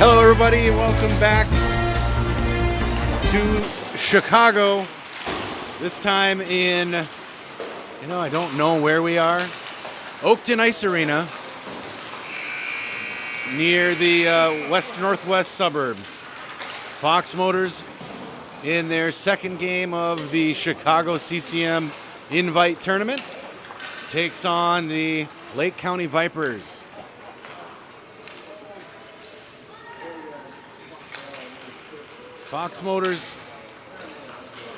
Hello, everybody, and welcome back to Chicago. This time in, I don't know where we are. Oakton Ice Arena, near the west-northwest suburbs. Fox Motors in their second game of the Chicago CCM Invite Tournament takes on the Lake County Vipers. Fox Motors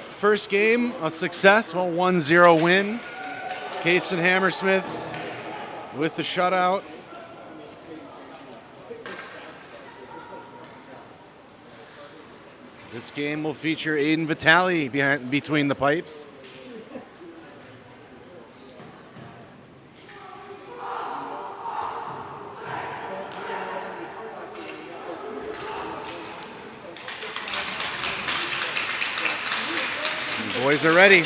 first game, a success, 1-0 win. Kaysen Hammersmith with the shutout. This game will feature Aiden Vitale between the pipes. The boys are ready.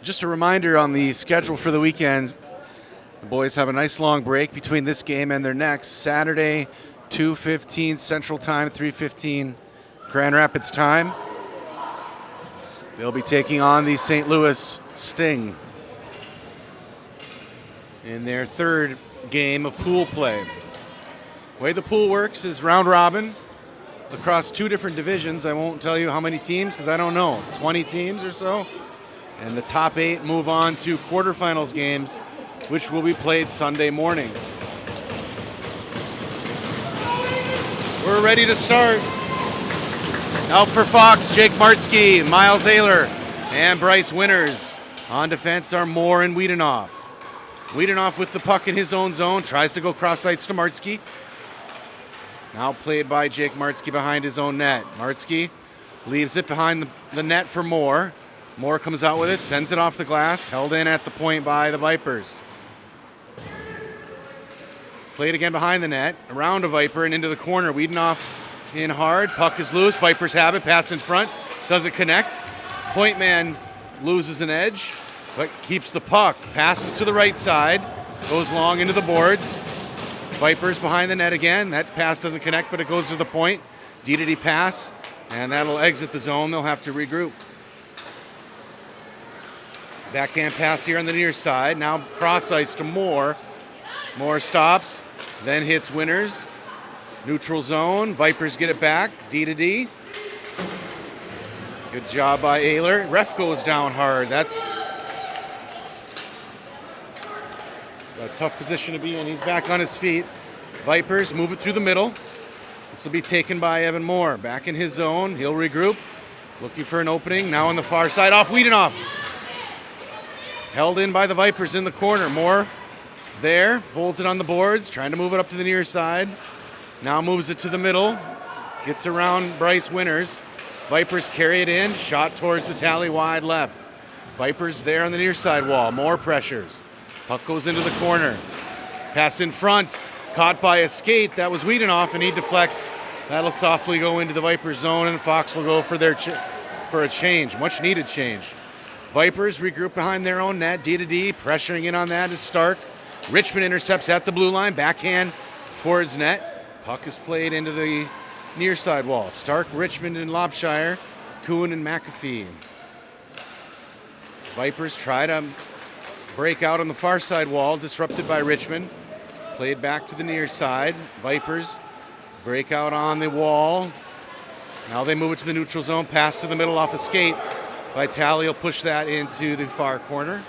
Just a reminder on the schedule for the weekend. The boys have a nice long break between this game and their next. Saturday, 2:15 Central Time, 3:15 Grand Rapids time. They'll be taking on the St. Louis Sting in their third game of pool play. The way the pool works is round robin across two different divisions. I won't tell you how many teams because I don't know, 20 teams or so. And the top 8 move on to quarterfinals games, which will be played Sunday morning. We're ready to start. Out for Fox, Jake Martzke, Miles Ayler, and Bryce Winters. On defense are Moore and Wiedenoff. Wiedenoff with the puck in his own zone, tries to go cross ice to Martzke. Now played by Jake Martzke behind his own net. Martzke leaves it behind the net for Moore. Moore comes out with it, sends it off the glass, held in at the point by the Vipers. Played again behind the net, around a Viper and into the corner. Wiedenoff in hard, puck is loose, Vipers have it, pass in front, doesn't connect. Point man loses an edge, but keeps the puck. Passes to the right side, goes long into the boards. Vipers behind the net again, that pass doesn't connect, but it goes to the point. D-to-D pass, and that'll exit the zone, they'll have to regroup. Backhand pass here on the near side. Now cross ice to Moore. Moore stops, then hits Winters. Neutral zone. Vipers get it back. D-to-D. Good job by Ayler. Ref goes down hard. That's a tough position to be in. He's back on his feet. Vipers move it through the middle. This will be taken by Evan Moore. Back in his zone. He'll regroup. Looking for an opening. Now on the far side. Off Wiedenoff. Held in by the Vipers in the corner. Moore there, holds it on the boards, trying to move it up to the near side. Now moves it to the middle, gets around Bryce Winters. Vipers carry it in, shot towards Vitale wide left. Vipers there on the near side wall, Moore pressures. Puck goes into the corner. Pass in front, caught by a skate. That was Wiedenoff, and he deflects. That'll softly go into the Vipers zone, and Fox will go for a change, much needed change. Vipers regroup behind their own net. D-to-D, pressuring in on that is Stark. Richmond intercepts at the blue line. Backhand towards net. Puck is played into the near side wall. Stark, Richmond, and Lobshire. Kuhn and McAfee. Vipers try to break out on the far side wall. Disrupted by Richmond. Played back to the near side. Vipers break out on the wall. Now they move it to the neutral zone. Pass to the middle off a skate. Vitale will push that into the far corner.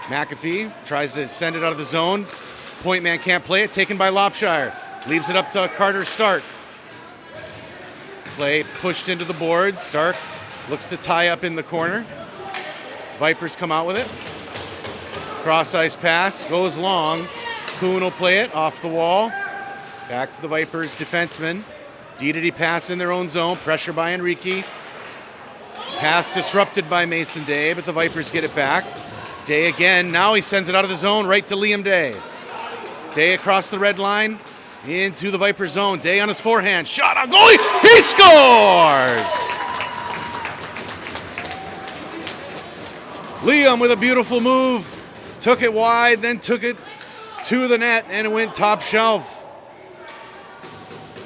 McAfee tries to send it out of the zone. Point man can't play it. Taken by Lobshire. Leaves it up to Carter Stark. Play pushed into the boards. Stark looks to tie up in the corner. Vipers come out with it. Cross ice pass. Goes long. Kuhn will play it off the wall. Back to the Vipers defenseman. D-to-D pass in their own zone. Pressure by Enrique. Pass disrupted by Mason Day, but the Vipers get it back. Day again. Now he sends it out of the zone right to Liam Day. Day across the red line into the Viper zone. Day on his forehand. Shot on goalie. He scores! Liam with a beautiful move. Took it wide, then took it to the net, and it went top shelf.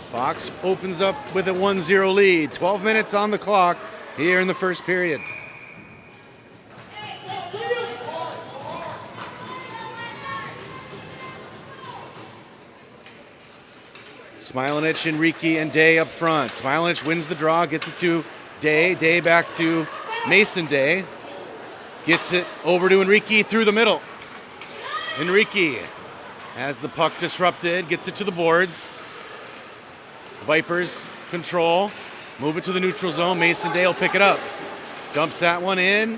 Fox opens up with a 1-0 lead. 12 minutes on the clock here in the first period. Smilanich, Enrique, and Day up front. Smilanich wins the draw, gets it to Day. Day back to Mason Day. Gets it over to Enrique through the middle. Enrique has the puck disrupted, gets it to the boards. Vipers control, move it to the neutral zone. Mason Day will pick it up. Dumps that one in.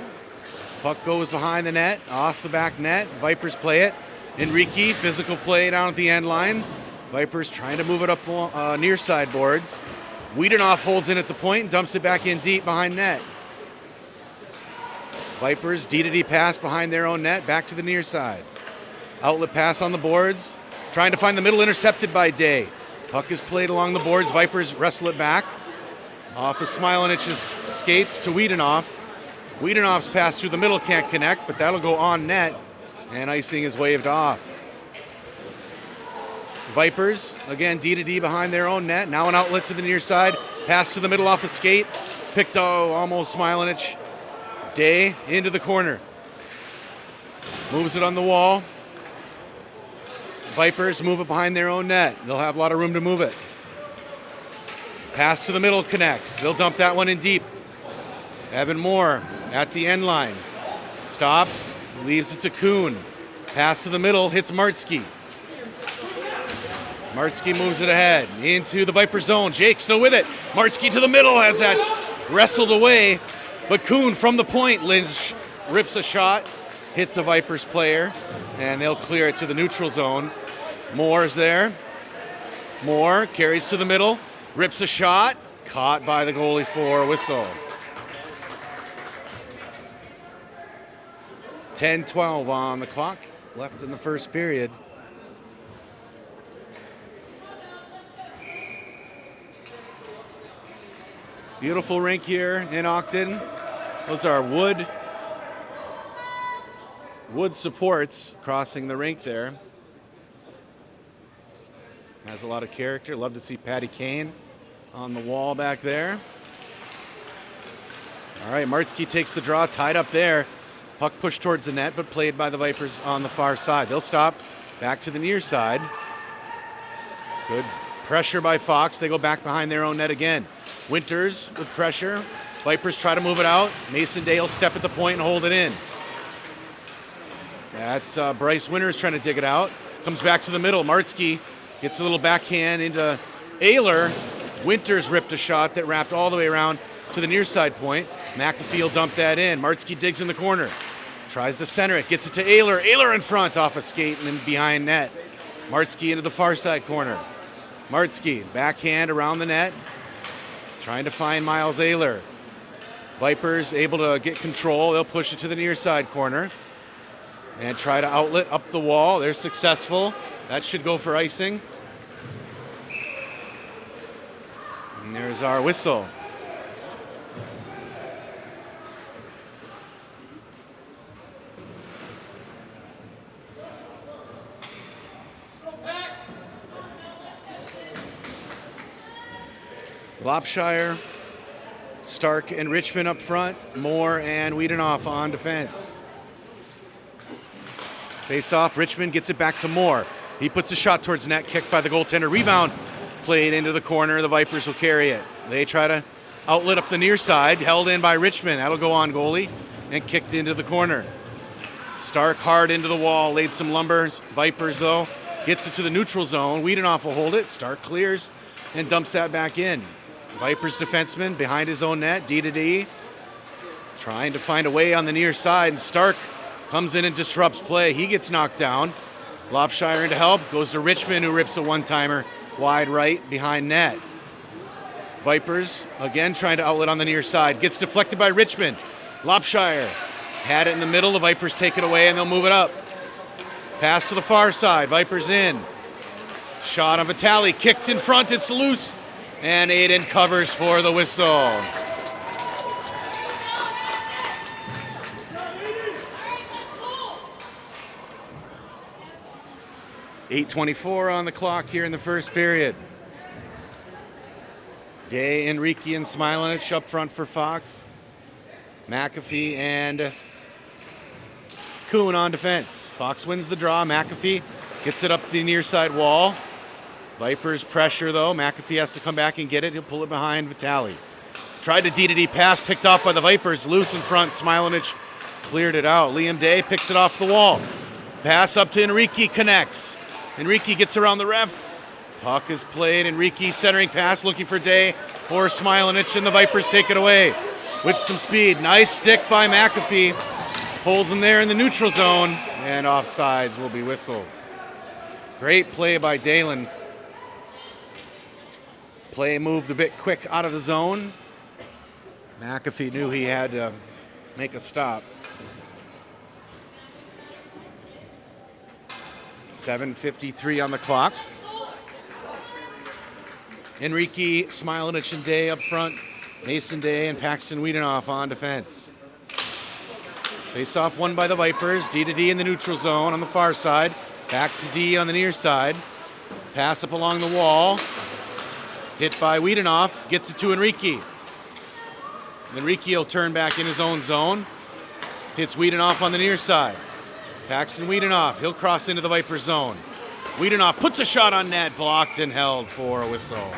Puck goes behind the net, off the back net. Vipers play it. Enrique, physical play down at the end line. Vipers trying to move it up near side boards. Wiedenoff holds in at the point and dumps it back in deep behind net. Vipers, D-to-D pass behind their own net, back to the near side. Outlet pass on the boards. Trying to find the middle, intercepted by Day. Puck is played along the boards. Vipers wrestle it back. Off of Smilanich's skates to Wiedenoff. Wiedenoff's pass through the middle can't connect, but that'll go on net, and icing is waved off. Vipers, again, D-to-D behind their own net. Now an outlet to the near side. Pass to the middle off a skate. Picked almost Smilanich. Day into the corner. Moves it on the wall. Vipers move it behind their own net. They'll have a lot of room to move it. Pass to the middle connects. They'll dump that one in deep. Evan Moore at the end line. Stops, leaves it to Kuhn. Pass to the middle, hits Martsky. Martsky moves it ahead into the Viper zone. Jake still with it. Martsky to the middle, has that wrestled away. But Kuhn from the point, Lynch rips a shot, hits a Vipers player, and they'll clear it to the neutral zone. Moore's there. Moore carries to the middle, rips a shot, caught by the goalie for a whistle. 10-12 on the clock, left in the first period. Beautiful rink here in Ogden. Those are wood supports crossing the rink there. Has a lot of character. Love to see Patty Kane on the wall back there. All right, Martsky takes the draw, tied up there. Puck pushed towards the net, but played by the Vipers on the far side. They'll stop back to the near side. Good pressure by Fox. They go back behind their own net again. Winters with pressure. Vipers try to move it out. Mason Day will step at the point and hold it in. That's Bryce Winters trying to dig it out. Comes back to the middle. Martsky gets a little backhand into Ayler. Winters ripped a shot that wrapped all the way around to the near side point. McAfee will dump that in. Martsky digs in the corner. Tries to center it. Gets it to Ayler. Ayler in front off a skate and then behind net. Martsky into the far side corner. Martsky, backhand around the net. Trying to find Miles Ayler. Vipers able to get control. They'll push it to the near side corner and try to outlet up the wall. They're successful. That should go for icing. And there's our whistle. Lopshire, Stark, and Richmond up front. Moore and Wiedenoff on defense. Face off, Richmond gets it back to Moore. He puts a shot towards net, kicked by the goaltender. Rebound played into the corner. The Vipers will carry it. They try to outlet up the near side, held in by Richmond. That'll go on goalie and kicked into the corner. Stark hard into the wall, laid some lumbers. Vipers, though, gets it to the neutral zone. Wiedenoff will hold it. Stark clears and dumps that back in. Vipers defenseman behind his own net, D-to-D, trying to find a way on the near side, and Stark comes in and disrupts play. He gets knocked down. Lopshire into help, goes to Richmond, who rips a one-timer wide right behind net. Vipers, again, trying to outlet on the near side. Gets deflected by Richmond. Lopshire had it in the middle. The Vipers take it away, and they'll move it up. Pass to the far side. Vipers in. Shot on Vitale. Kicked in front. It's loose. And Aiden covers for the whistle. 8:24 on the clock here in the first period. Day, Enrique, and Smilanich up front for Fox. McAfee and Kuhn on defense. Fox wins the draw. McAfee gets it up the near side wall. Vipers pressure though. McAfee has to come back and get it. He'll pull it behind Vitale. Tried to D-to-D pass, picked off by the Vipers. Loose in front. Smilanich cleared it out. Liam Day picks it off the wall. Pass up to Enrique, connects. Enrique gets around the ref. Puck is played. Enrique centering pass, looking for Day or Smilanich, and the Vipers take it away with some speed. Nice stick by McAfee. Holds him there in the neutral zone, and offsides will be whistled. Great play by Dalen. Play moved a bit quick out of the zone. McAfee knew he had to make a stop. 7:53 on the clock. Enrique, Smilanich, and Day up front. Mason Day and Paxton Wiedenoff on defense. Face-off won by the Vipers. D-to-D in the neutral zone on the far side. Back to D on the near side. Pass up along the wall. Hit by Wiedenoff. Gets it to Enrique. Enrique will turn back in his own zone. Hits Wiedenoff on the near side. Paxton Wiedenoff. He'll cross into the Viper zone. Wiedenoff puts a shot on net. Blocked and held for a whistle.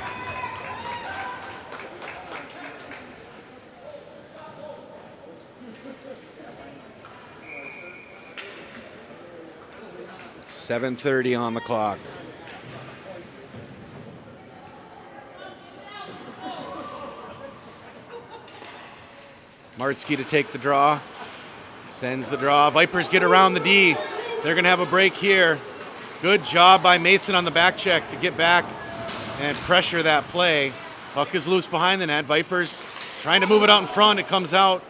.7:30 on the clock. Martzke to take the draw. Sends the draw. Vipers get around the D. They're going to have a break here. Good job by Mason on the back check to get back and pressure that play. Puck is loose behind the net. Vipers trying to move it out in front. It comes out,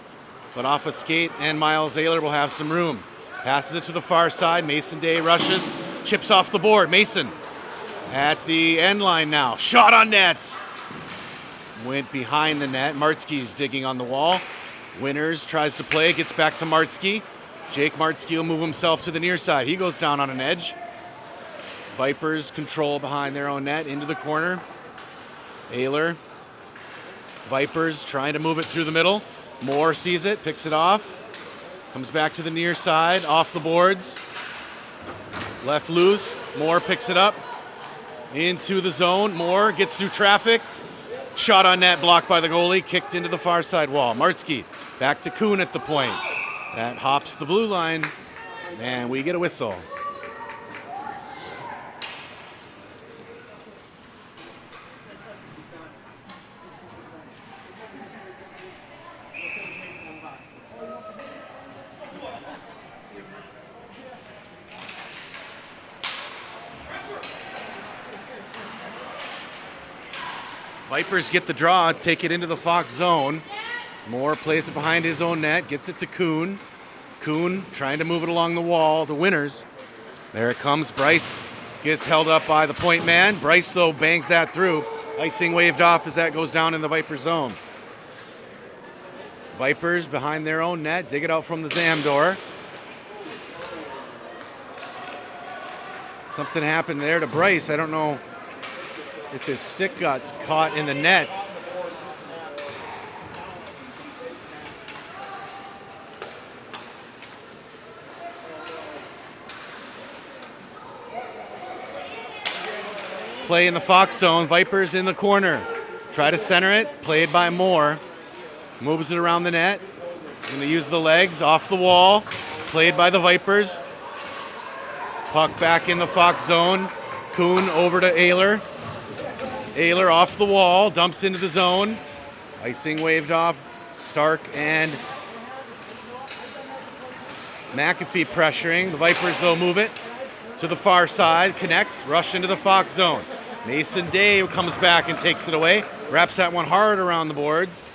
but off a skate, and Miles Ayler will have some room. Passes it to the far side. Mason Day rushes. Chips off the board. Mason at the end line now. Shot on net. Went behind the net. Martzke's digging on the wall. Winters tries to play. Gets back to Martzke. Jake Martzke will move himself to the near side. He goes down on an edge. Vipers control behind their own net into the corner. Ayler. Vipers trying to move it through the middle. Moore sees it, picks it off. Comes back to the near side, off the boards. Left loose. Moore picks it up. Into the zone. Moore gets through traffic. Shot on net, blocked by the goalie. Kicked into the far side wall. Martzke back to Kuhn at the point. That hops the blue line. And we get a whistle. Vipers get the draw, take it into the Fox zone. Moore plays it behind his own net, gets it to Kuhn. Kuhn trying to move it along the wall, the Winters. There it comes. Bryce gets held up by the point man. Bryce, though, bangs that through. Icing waved off as that goes down in the Viper zone. Vipers behind their own net, dig it out from the Zamdor. Something happened there to Bryce. I don't know if his stick got caught in the net. Play in the Fox zone. Vipers in the corner. Try to center it. Played by Moore. Moves it around the net. He's going to use the legs off the wall. Played by the Vipers. Puck back in the Fox zone. Kuhn over to Ayler. Ayler off the wall, dumps into the zone. Icing waved off. Stark and McAfee pressuring. The Vipers, though, move it to the far side. Connects, rush into the Fox zone. Mason Day comes back and takes it away. Wraps that one hard around the boards.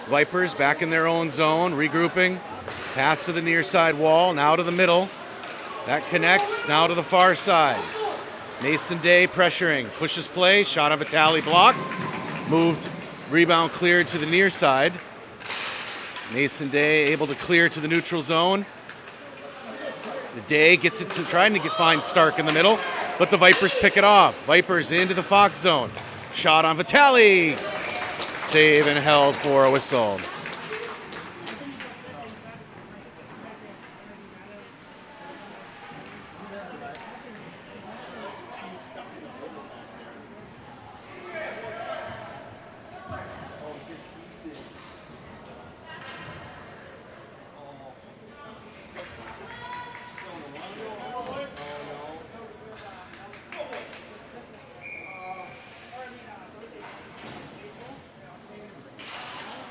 Vipers back in their own zone, regrouping. Pass to the near side wall, now to the middle. That connects, now to the far side. Mason Day pressuring, pushes play, shot of Vitale blocked. Moved, rebound cleared to the near side. Mason Day able to clear to the neutral zone. The Day gets it to trying to find Stark in the middle, but the Vipers pick it off. Vipers into the Fox zone. Shot on Vitale. Save and held for a whistle.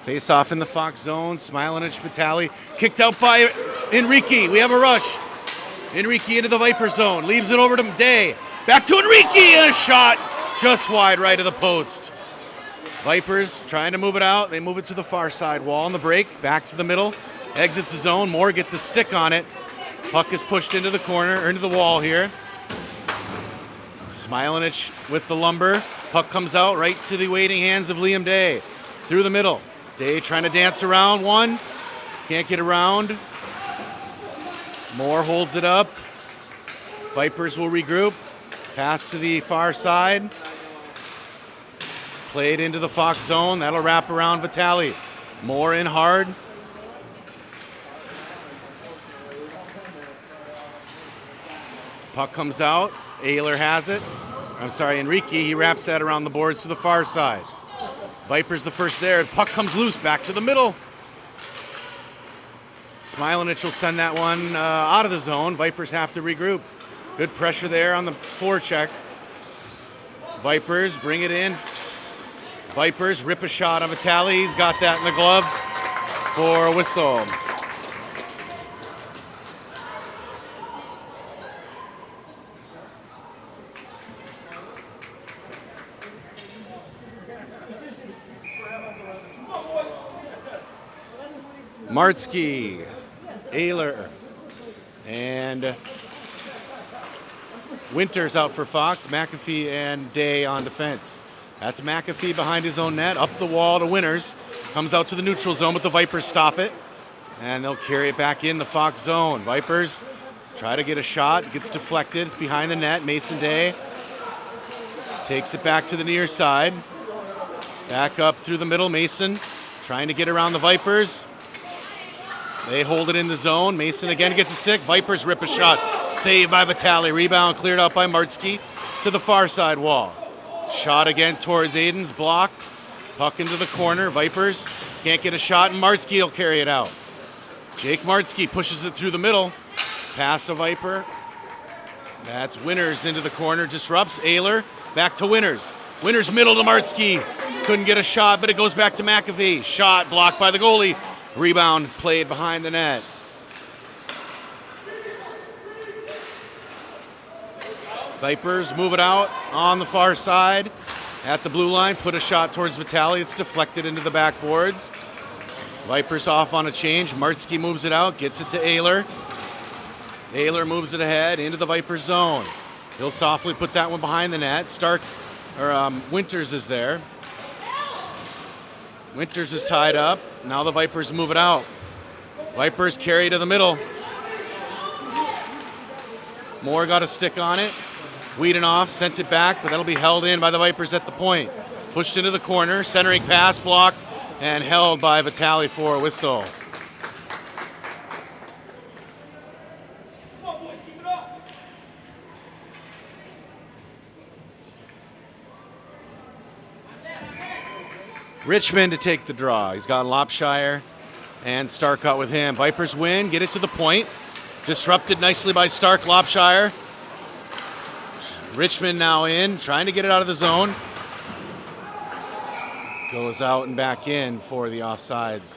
Face off in the Fox zone. Smilanich Vitale kicked out by Enrique. We have a rush. Enrique into the Viper zone. Leaves it over to Day. Back to Enrique. And a shot just wide right of the post. Vipers trying to move it out. They move it to the far side wall on the break. Back to the middle. Exits the zone. Moore gets a stick on it. Puck is pushed into the corner, or into the wall here. Smilanich with the lumber. Puck comes out right to the waiting hands of Liam Day. Through the middle. Day trying to dance around one. Can't get around. Moore holds it up. Vipers will regroup. Pass to the far side. Played into the Fox zone. That'll wrap around Vitale. Moore in hard. Puck comes out. Ayler has it. I'm sorry, Enrique. He wraps that around the boards to the far side. Vipers the first there. Puck comes loose back to the middle. Smilanich will send that one out of the zone. Vipers have to regroup. Good pressure there on the forecheck. Vipers bring it in. Vipers rip a shot of Vitale. He's got that in the glove for a whistle. Martzke, Ayler, and Winters out for Fox. McAfee and Day on defense. That's McAfee behind his own net, up the wall to Winters. Comes out to the neutral zone, but the Vipers stop it. And they'll carry it back in the Fox zone. Vipers try to get a shot, gets deflected. It's behind the net. Mason Day takes it back to the near side. Back up through the middle. Mason trying to get around the Vipers. They hold it in the zone. Mason again gets a stick. Vipers rip a shot. Saved by Vitale. Rebound cleared out by Martzke to the far side wall. Shot again towards Aiden's. Blocked. Puck into the corner. Vipers can't get a shot, and Martzke will carry it out. Jake Martzke pushes it through the middle. Pass to Viper. That's Winters into the corner. Disrupts. Ayler back to Winters. Winters middle to Martzke. Couldn't get a shot, but it goes back to McAfee. Shot blocked by the goalie. Rebound played behind the net. Vipers move it out on the far side at the blue line. Put a shot towards Vitale. It's deflected into the backboards. Vipers off on a change. Martzke moves it out, gets it to Ayler. Ayler moves it ahead into the Vipers zone. He'll softly put that one behind the net. Winters is there. Winters is tied up. Now the Vipers move it out. Vipers carry to the middle. Moore got a stick on it. Wiedenoff sent it back, but that'll be held in by the Vipers at the point. Pushed into the corner. Centering pass blocked and held by Vitale for a whistle. Richmond to take the draw. He's got Lopshire and Stark out with him. Vipers win, get it to the point. Disrupted nicely by Stark. Lopshire. Richmond now in, trying to get it out of the zone. Goes out and back in for the offsides.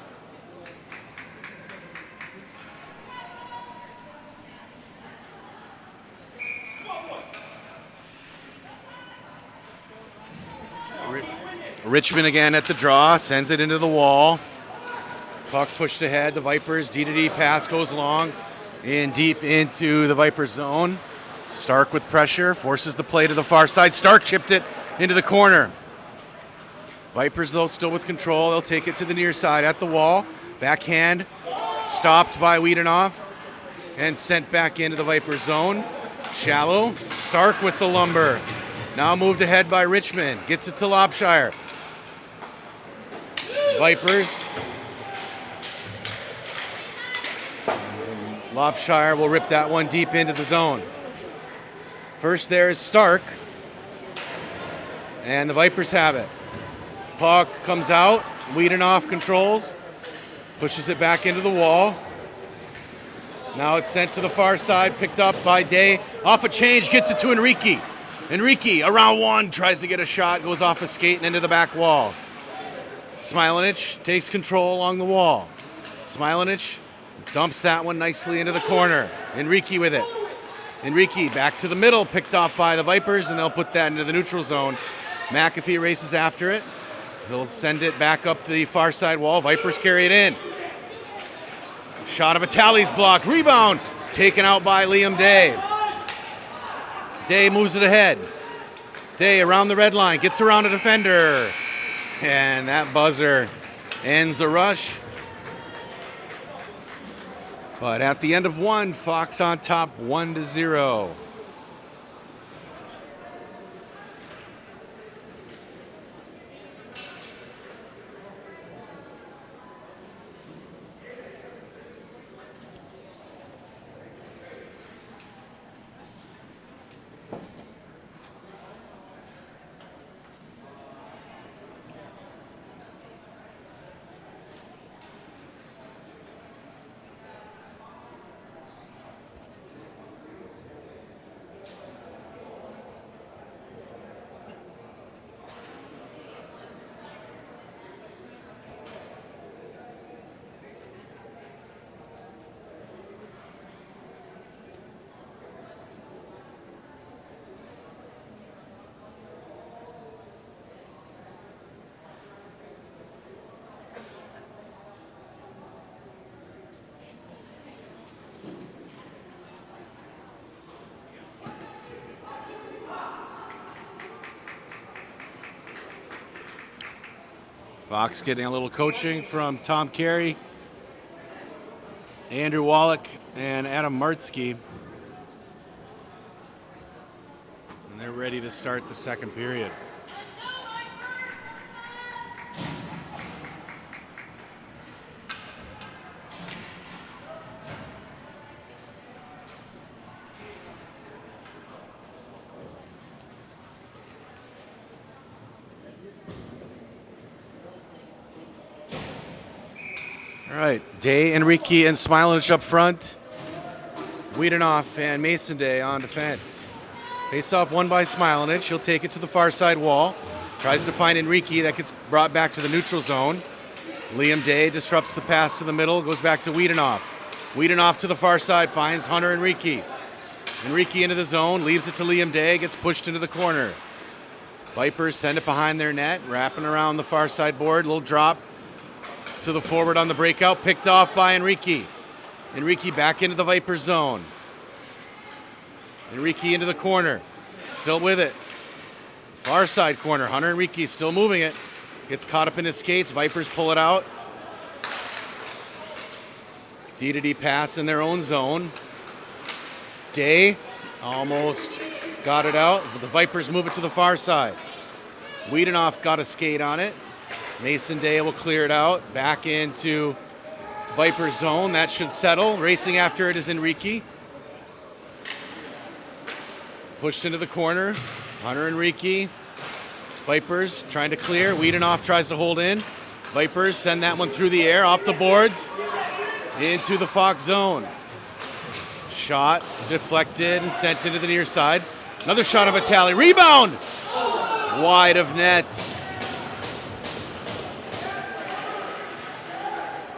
Richmond again at the draw, sends it into the wall. Puck pushed ahead, the Vipers, D-to-D pass goes long in deep into the Vipers zone. Stark with pressure, forces the play to the far side. Stark chipped it into the corner. Vipers, though, still with control. They'll take it to the near side at the wall. Backhand stopped by Wiedenoff. and sent back into the Viper zone. Shallow, Stark with the lumber. Now moved ahead by Richmond. Gets it to Lopshire. Vipers. Lopshire will rip that one deep into the zone. First there is Stark. And the Vipers have it. Puck comes out. Wiedenoff controls. Pushes it back into the wall. Now it's sent to the far side, picked up by Day. Off a change, gets it to Enrique. Enrique, around one, tries to get a shot, goes off a skate and into the back wall. Smilanich takes control along the wall. Smilanich dumps that one nicely into the corner. Enrique with it. Enrique back to the middle, picked off by the Vipers, and they'll put that into the neutral zone. McAfee races after it. He'll send it back up to the far side wall. Vipers carry it in. Shot of Vitali's blocked. Rebound taken out by Liam Day. Day moves it ahead. Day around the red line. Gets around a defender. And that buzzer ends the rush. But at the end of one, Fox on top 1-0. Fox getting a little coaching from Tom Carey, Andrew Wallach, and Adam Martzke. And they're ready to start the second period. All right, Day, Enrique, and Smilanich up front. Wiedenoff and Mason Day on defense. Face-off won by Smilanich. He'll take it to the far side wall. Tries to find Enrique. That gets brought back to the neutral zone. Liam Day disrupts the pass to the middle. Goes back to Wiedenoff. Wiedenoff to the far side. Finds Hunter Enrique. Enrique into the zone. Leaves it to Liam Day. Gets pushed into the corner. Vipers send it behind their net. Wrapping around the far side board. Little drop to the forward on the breakout. Picked off by Enrique. Enrique back into the Viper zone. Enrique into the corner. Still with it. Far side corner. Hunter Enrique still moving it. Gets caught up in his skates. Vipers pull it out. D-to-D pass in their own zone. Day almost got it out. The Vipers move it to the far side. Wiedenoff got a skate on it. Mason Day will clear it out. Back into Viper zone. That should settle. Racing after it is Enrique. Pushed into the corner. Hunter Enrique. Vipers trying to clear. Wiedenoff tries to hold in. Vipers send that one through the air, off the boards, into the Fox zone. Shot deflected and sent into the near side. Another shot of Vitali. Rebound! Wide of net.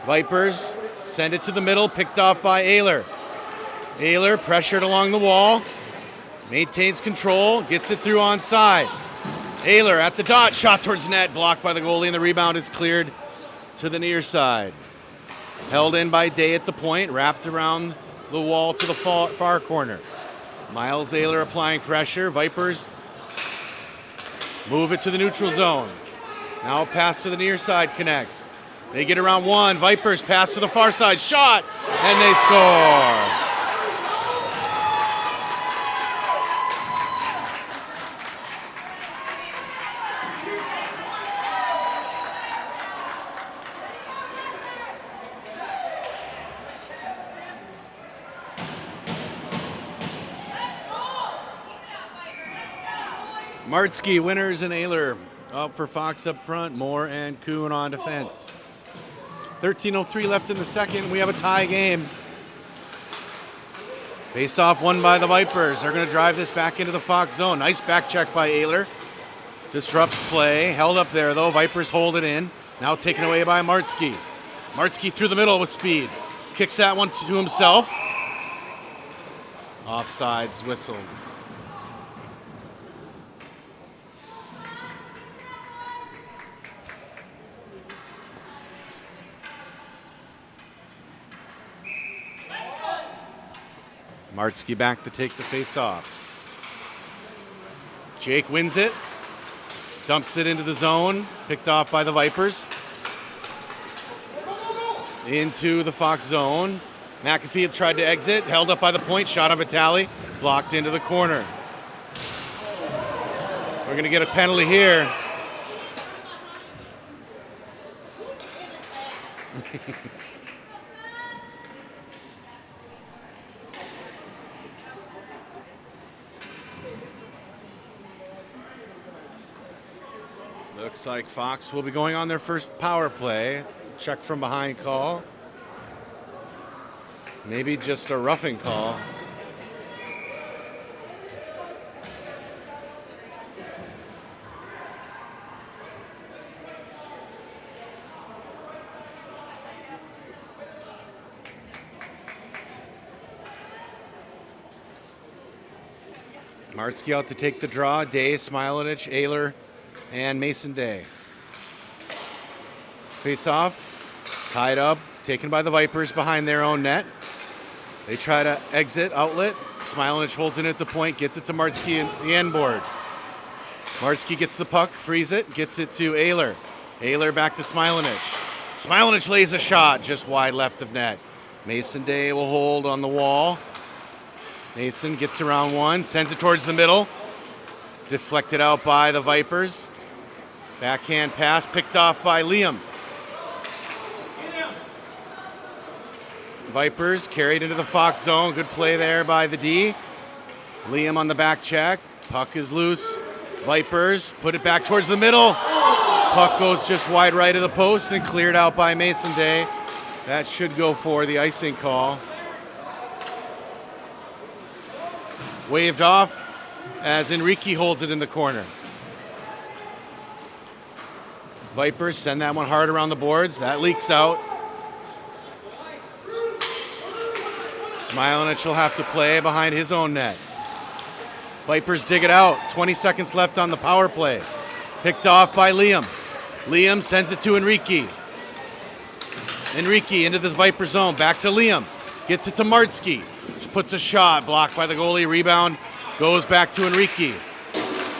Vipers send it to the middle, picked off by Ayler. Ayler pressured along the wall, maintains control, gets it through onside. Ayler at the dot, shot towards net, blocked by the goalie, and the rebound is cleared to the near side. Held in by Day at the point, wrapped around the wall to the far corner. Miles Ayler applying pressure. Vipers move it to the neutral zone. Now a pass to the near side connects. They get around one. Vipers pass to the far side. Shot! And they score. Martzke, Winners, and Ayler up for Fox up front. Moore and Kuhn on defense. 13:03 left in the second. We have a tie game. Face-off won by the Vipers. They're going to drive this back into the Fox zone. Nice back check by Ayler. Disrupts play. Held up there, though. Vipers hold it in. Now taken away by Martzke. Martzke through the middle with speed. Kicks that one to himself. Offsides whistled. Martzke back to take the face-off. Jake wins it. Dumps it into the zone. Picked off by the Vipers. Into the Fox zone. McAfee tried to exit. Held up by the point. Shot on Vitale. Blocked into the corner. We're going to get a penalty here. Looks like Fox will be going on their first power play. Check from behind call. Maybe just a roughing call. Martzke out to take the draw. Day, Smilanich, Ayler, and Mason Day. Face off, tied up, taken by the Vipers behind their own net. They try to exit, outlet. Smilanich holds it at the point, gets it to Martzke in the end board. Martzke gets the puck, frees it, gets it to Ayler. Ayler back to Smilanich. Smilanich lays a shot just wide left of net. Mason Day will hold on the wall. Mason gets around one, sends it towards the middle. Deflected out by the Vipers. Backhand pass picked off by Liam. Vipers carried into the Fox zone. Good play there by the D. Liam on the back check. Puck is loose. Vipers put it back towards the middle. Puck goes just wide right of the post and cleared out by Mason Day. That should go for the icing call. Waved off as Enrique holds it in the corner. Vipers send that one hard around the boards. That leaks out. Smilanich will have to play behind his own net. Vipers dig it out. 20 seconds left on the power play. Picked off by Liam. Liam sends it to Enrique. Enrique into the Viper zone. Back to Liam. Gets it to Martzke. Puts a shot. Blocked by the goalie. Rebound goes back to Enrique.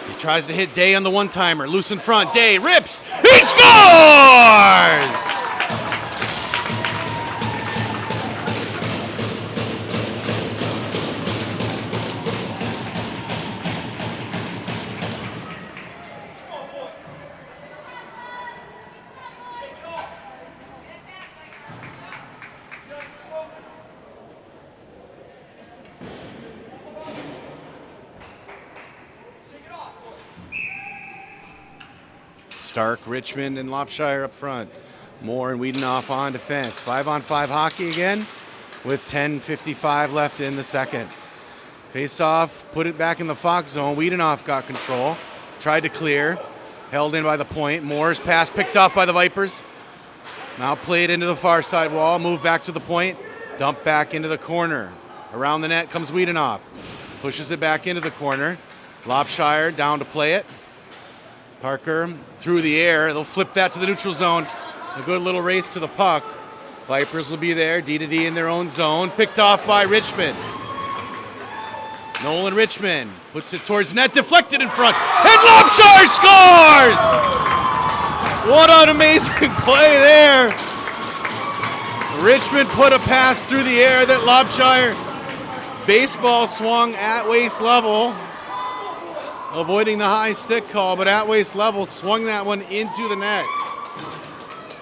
He tries to hit Day on the one-timer. Loose in front. Day rips. He scores! Stark, Richmond, and Lopshire up front. Moore and Wiedenoff on defense. 5-on-5 hockey again with 10:55 left in the second. Face off, put it back in the Fox zone. Wiedenoff got control. Tried to clear. Held in by the point. Moore's pass picked up by the Vipers. Now played into the far side wall. Moved back to the point. Dumped back into the corner. Around the net comes Wiedenoff. Pushes it back into the corner. Lopshire down to play it. Parker through the air. They'll flip that to the neutral zone. A good little race to the puck. Vipers will be there. D-to-D in their own zone. Picked off by Richmond. Nolan Richmond puts it towards net. Deflected in front. And Lopshire scores! What an amazing play there. Richmond put a pass through the air that Lopshire baseball swung at waist level. Avoiding the high stick call, but at waist level, swung that one into the net.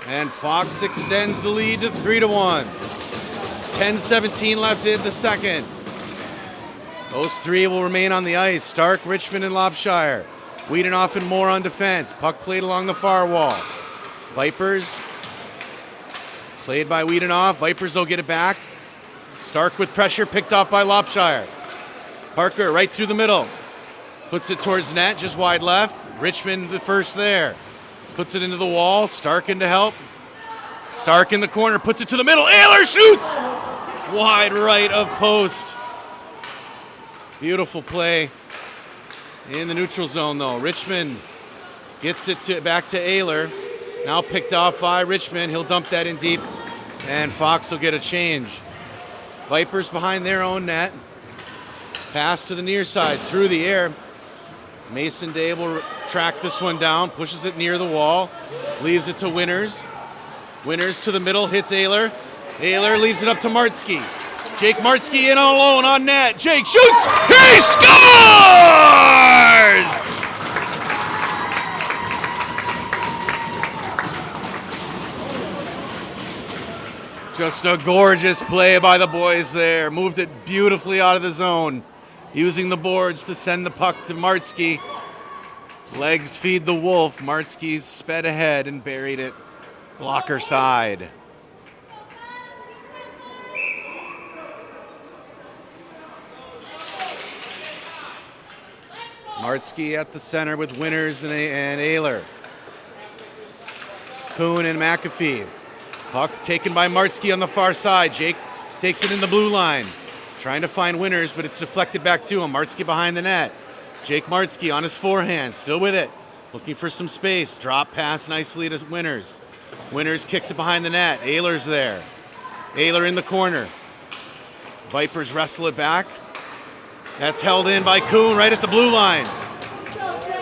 And Fox extends the lead to 3-1. 10:17 left in the second. Those three will remain on the ice. Stark, Richmond, and Lopshire. Wiedenoff and Moore on defense. Puck played along the far wall. Vipers played by Wiedenoff. Vipers will get it back. Stark with pressure, picked off by Lopshire. Parker right through the middle. Puts it towards net, just wide left. Richmond the first there. Puts it into the wall. Stark in to help. Stark in the corner, puts it to the middle. Ayler shoots! Wide right of post. Beautiful play in the neutral zone, though. Richmond gets it back to Ayler. Now picked off by Richmond. He'll dump that in deep, and Fox will get a change. Vipers behind their own net. Pass to the near side, through the air. Mason Day will track this one down, pushes it near the wall, leaves it to Winners. Winners to the middle, hits Ayler. Ayler leaves it up to Martzke. Jake Martzke in all alone on net. Jake shoots! He scores! Just a gorgeous play by the boys there. Moved it beautifully out of the zone, using the boards to send the puck to Martzke. Legs feed the wolf. Martzke sped ahead and buried it blocker side. Martzke at the center with Winners and Ayler. Kuhn and McAfee. Puck taken by Martzke on the far side. Jake takes it in the blue line. Trying to find Winners, but it's deflected back to him. Martzke behind the net. Jake Martzke on his forehand, still with it. Looking for some space. Drop pass nicely to Winners. Winners kicks it behind the net. Ayler's there. Ayler in the corner. Vipers wrestle it back. That's held in by Kuhn right at the blue line.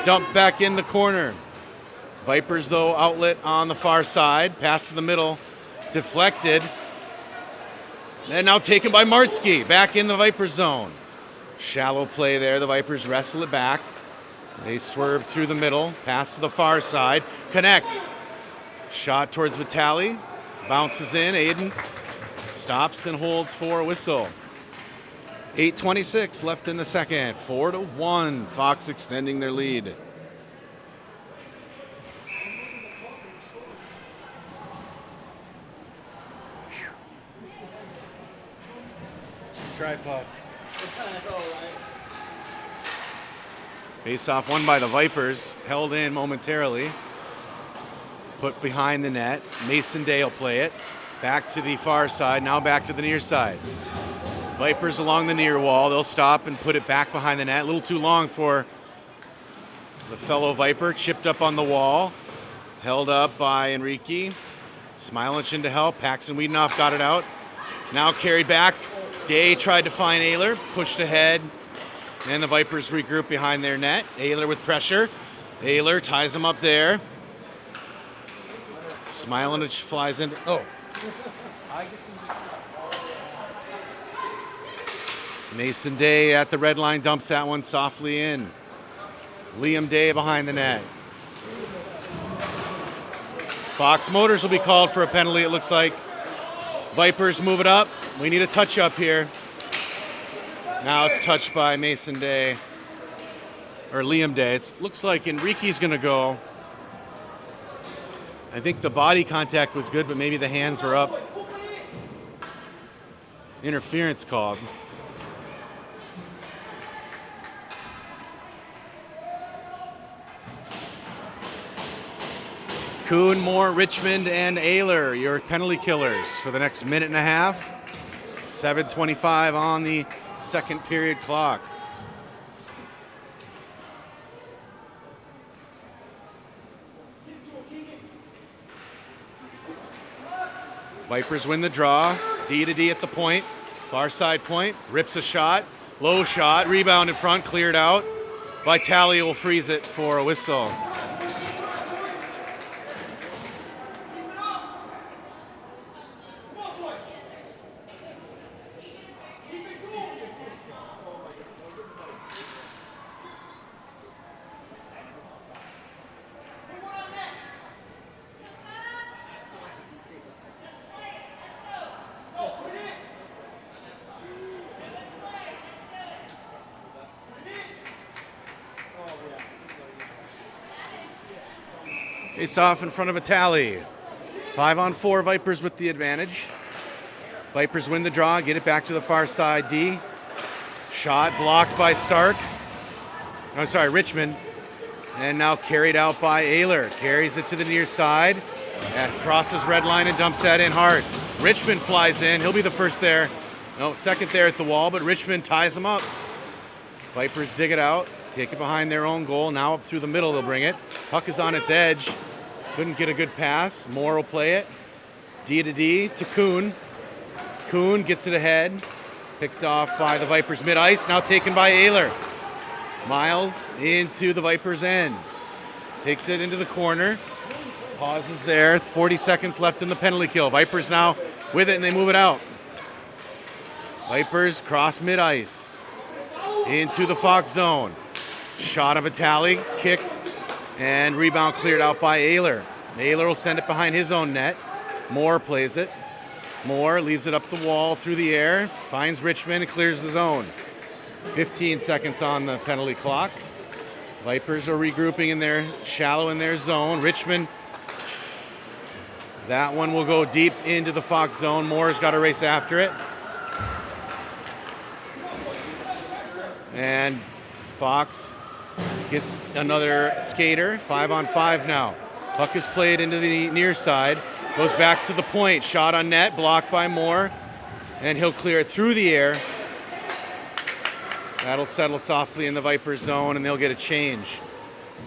Dumped back in the corner. Vipers, though, outlet on the far side. Pass to the middle. Deflected. And now taken by Martzke. Back in the Vipers zone. Shallow play there. The Vipers wrestle it back. They swerve through the middle. Pass to the far side. Connects. Shot towards Vitale. Bounces in. Aiden stops and holds for a whistle. 8:26 left in the second. 4-1. Fox extending their lead. Tripod. Face-off won by the Vipers. Held in momentarily. Put behind the net. Mason Day will play it. Back to the far side. Now back to the near side. Vipers along the near wall. They'll stop and put it back behind the net. A little too long for the fellow Viper. Chipped up on the wall. Held up by Enrique. Smilich in to help. Paxton Wiedenoff got it out. Now carried back. Day tried to find Ayler. Pushed ahead. And the Vipers regroup behind their net. Ayler with pressure. Ayler ties him up there. Smilich flies in. Oh. Mason Day at the red line dumps that one softly in. Liam Day behind the net. Fox Motors will be called for a penalty, it looks like. Vipers move it up. We need a touch up here. Now it's touched by Mason Day. Or Liam Day. It looks like Enrique's going to go. I think the body contact was good, but maybe the hands were up. Interference called. Kuhn, Moore, Richmond, and Ayler, your penalty killers for the next minute and a half. 7:25 on the second period clock. Vipers win the draw. D to D at the point. Far side point. Rips a shot. Low shot. Rebound in front. Cleared out. Vitale will freeze it for a whistle. Face off in front of Vitali. 5-on-4, Vipers with the advantage. Vipers win the draw, get it back to the far side. D. Shot blocked by Stark. Oh, sorry, Richmond. And now carried out by Ayler. Carries it to the near side. Crosses red line and dumps that in hard. Richmond flies in. He'll be the first there. No, second there at the wall, but Richmond ties him up. Vipers dig it out. Take it behind their own goal. Now up through the middle they'll bring it. Puck is on its edge. Couldn't get a good pass. Moore will play it. D to D to Kuhn. Kuhn gets it ahead. Picked off by the Vipers mid-ice. Now taken by Ayler. Miles into the Vipers' end. Takes it into the corner. Pauses there. 40 seconds left in the penalty kill. Vipers now with it and they move it out. Vipers cross mid-ice. Into the Fox zone. Shot of Vitali, kicked, and rebound cleared out by Ayler. Ayler will send it behind his own net. Moore plays it. Moore leaves it up the wall through the air, finds Richmond and clears the zone. 15 seconds on the penalty clock. Vipers are regrouping in their shallow in their zone. Richmond, that one will go deep into the Fox zone. Moore's got to race after it. And Fox gets another skater. 5-on-5 now. Puck is played into the near side. Goes back to the point. Shot on net. Blocked by Moore. And he'll clear it through the air. That'll settle softly in the Vipers zone and they'll get a change.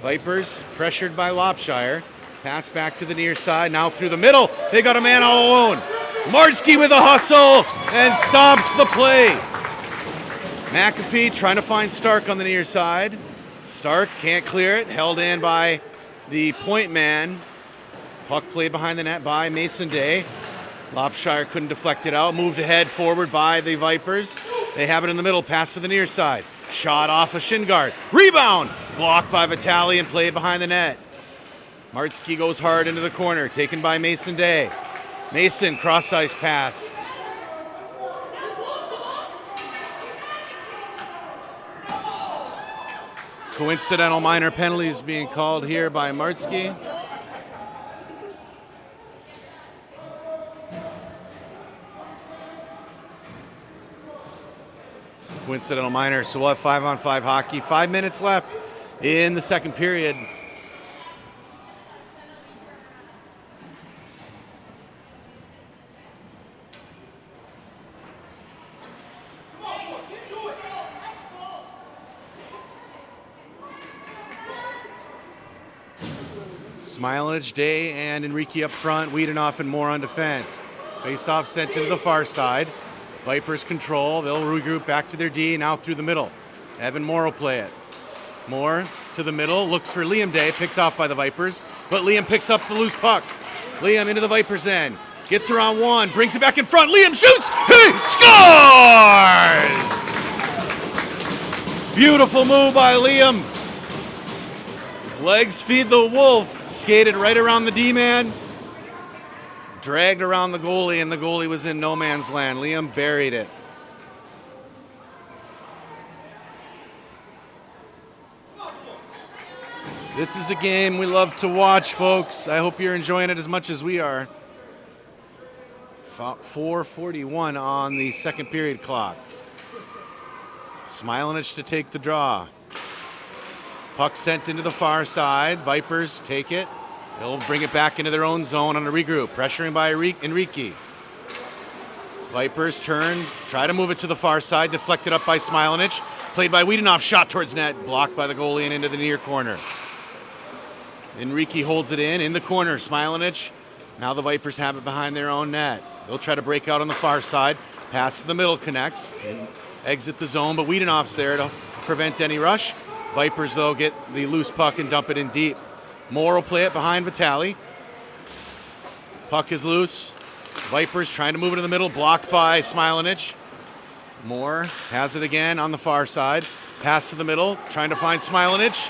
Vipers pressured by Lopshire. Pass back to the near side. Now through the middle. They got a man all alone. Marski with a hustle and stops the play. McAfee trying to find Stark on the near side. Stark can't clear it. Held in by the point man. Puck played behind the net by Mason Day. Lopshire couldn't deflect it out. Moved ahead forward by the Vipers. They have it in the middle. Pass to the near side. Shot off of shin guard. Rebound. Blocked by Vitali and played behind the net. Martsky goes hard into the corner. Taken by Mason Day. Mason cross-ice pass. Coincidental minor penalties being called here by Martsky. Coincidental minor, so we'll have 5-on-5 hockey. 5 minutes left in the second period. Smilanich, Day, and Enrique up front. Wiedenoff and Moore on defense. Face-off sent to the far side. Vipers control. They'll regroup back to their D. Now through the middle. Evan Moore will play it. Moore to the middle. Looks for Liam Day. Picked off by the Vipers. But Liam picks up the loose puck. Liam into the Vipers' end. Gets around one. Brings it back in front. Liam shoots. He scores! Beautiful move by Liam. Legs feed the wolf. Skated right around the D-man. Dragged around the goalie, and the goalie was in no man's land. Liam buried it. This is a game we love to watch, folks. I hope you're enjoying it as much as we are. 4:41 on the second period clock. Smilanich to take the draw. Puck sent into the far side. Vipers take it. They'll bring it back into their own zone on a regroup. Pressuring by Enrique. Vipers turn, try to move it to the far side. Deflected up by Smilanich. Played by Wiedenoff. Shot towards net. Blocked by the goalie and into the near corner. Enrique holds it in the corner. Smilanich. Now the Vipers have it behind their own net. They'll try to break out on the far side. Pass to the middle connects. And exit the zone, but Wiedenoff's there to prevent any rush. Vipers, though, get the loose puck and dump it in deep. Moore will play it behind Vitali. Puck is loose. Vipers trying to move it in the middle. Blocked by Smilanich. Moore has it again on the far side. Pass to the middle. Trying to find Smilanich.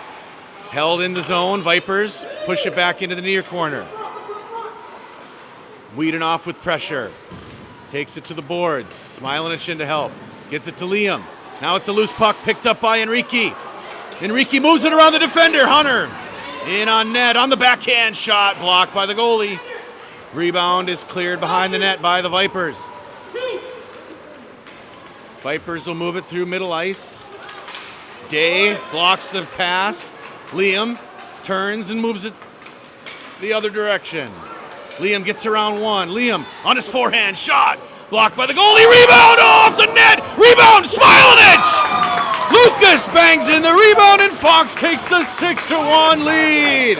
Held in the zone. Vipers push it back into the near corner. Wiedenoff with pressure. Takes it to the boards. Smilanich in to help. Gets it to Liam. Now it's a loose puck picked up by Enrique. Enrique moves it around the defender, Hunter. In on net, on the backhand shot, blocked by the goalie. Rebound is cleared behind the net by the Vipers. Vipers will move it through middle ice. Day blocks the pass. Liam turns and moves it the other direction. Liam gets around one. Liam on his forehand shot. Blocked by the goalie. Rebound off the net. Rebound, Smilanich! Lucas bangs in the rebound and Fox takes the 6-1 lead.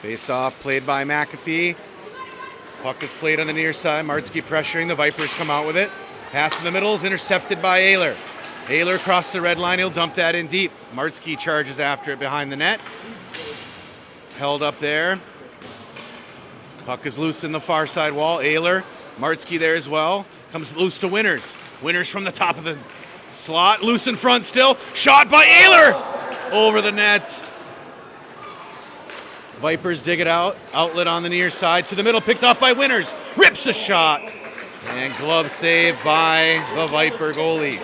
Face-off played by McAfee. Puck is played on the near side. Martzke pressuring. The Vipers come out with it. Pass in the middle is intercepted by Ayler. Ayler across the red line. He'll dump that in deep. Martzke charges after it behind the net. Held up there. Puck is loose in the far side wall. Ayler, Martzke there as well. Comes loose to Winters. Winters from the top of the slot. Loose in front still. Shot by Ayler. Over the net. Vipers dig it out. Outlet on the near side to the middle. Picked off by Winters. Rips a shot. And glove save by the Viper goalie.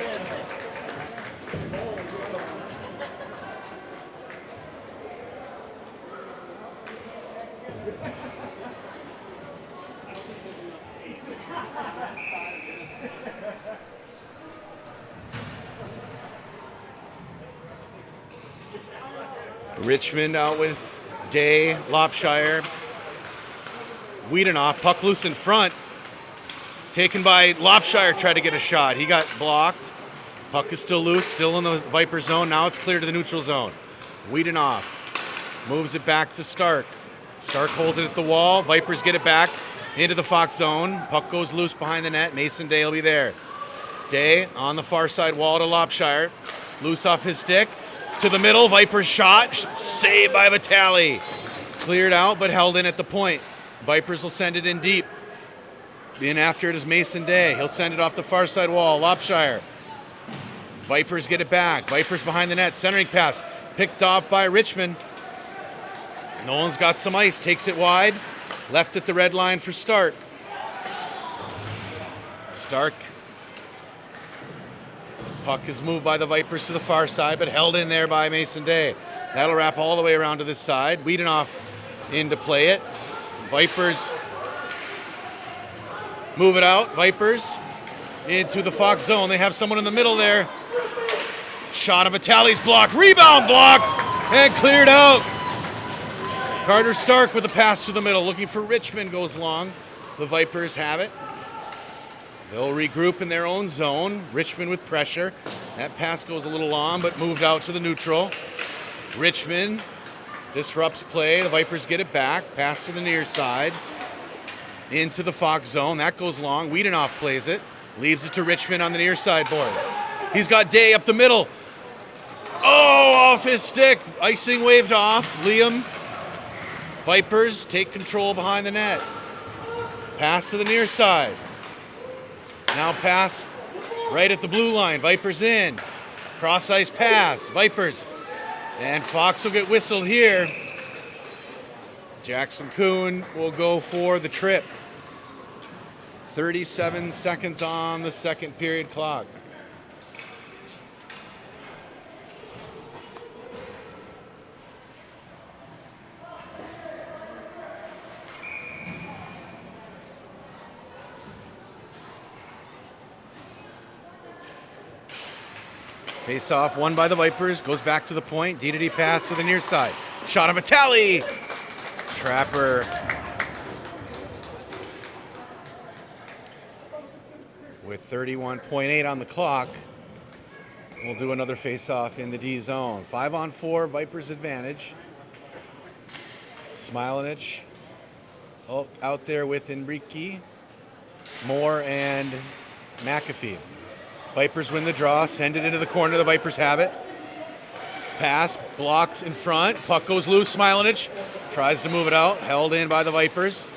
Richmond out with Day, Lopshire, Wiedenoff, puck loose in front. Taken by Lopshire, tried to get a shot. He got blocked. Puck is still loose, still in the Viper zone. Now it's clear to the neutral zone. Wiedenoff moves it back to Stark. Stark holds it at the wall. Vipers get it back into the Fox zone. Puck goes loose behind the net. Mason Day will be there. Day on the far side wall to Lopshire. Loose off his stick. To the middle, Vipers shot, saved by Vitale. Cleared out, but held in at the point. Vipers will send it in deep. In after it is Mason Day. He'll send it off the far side wall, Lopshire. Vipers get it back. Vipers behind the net, centering pass. Picked off by Richmond. Nolan's got some ice, takes it wide. Left at the red line for Stark. Stark. Puck is moved by the Vipers to the far side, but held in there by Mason Day. That'll wrap all the way around to this side. Wiedenoff in to play it. Vipers move it out. Vipers into the Fox zone. They have someone in the middle there. Shot of Vitale's blocked. Rebound blocked and cleared out. Carter Stark with a pass through the middle. Looking for Richmond, goes long. The Vipers have it. They'll regroup in their own zone. Richmond with pressure. That pass goes a little long, but moved out to the neutral. Richmond disrupts play. The Vipers get it back. Pass to the near side. Into the Fox zone. That goes long. Wiedenoff plays it. Leaves it to Richmond on the near side boards. He's got Day up the middle. Oh, off his stick. Icing waved off. Liam. Vipers take control behind the net. Pass to the near side. Now pass right at the blue line. Vipers in. Cross ice pass. Vipers. And Fox will get whistled here. Jackson Kuhn will go for the trip. 37 seconds on the second period clock. Face-off won by the Vipers. Goes back to the point. D-to-D pass to the near side. Shot of Vitale. Trapper. With 31.8 on the clock, we'll do another face-off in the D zone. 5-on-4, Vipers advantage. Smilanich out there with Enrique, Moore, and McAfee. Vipers win the draw, send it into the corner. The Vipers have it. Pass blocked in front. Puck goes loose. Smilanich tries to move it out. Held in by the Vipers.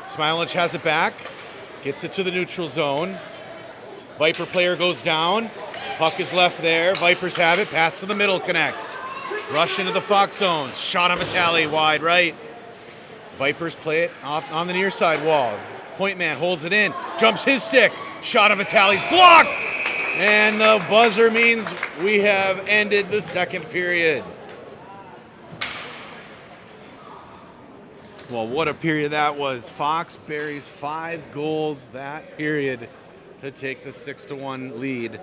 Smilich has it back. Gets it to the neutral zone. Viper player goes down. Puck is left there. Vipers have it. Pass to the middle connects. Rush into the Fox zone. Shot on Vitale wide right. Vipers play it off on the near side wall. Point man holds it in. Jumps his stick. Shot of Vitale's blocked. And the buzzer means we have ended the second period. Well, what a period that was. Fox buries 5 goals that period to take the 6-1 lead.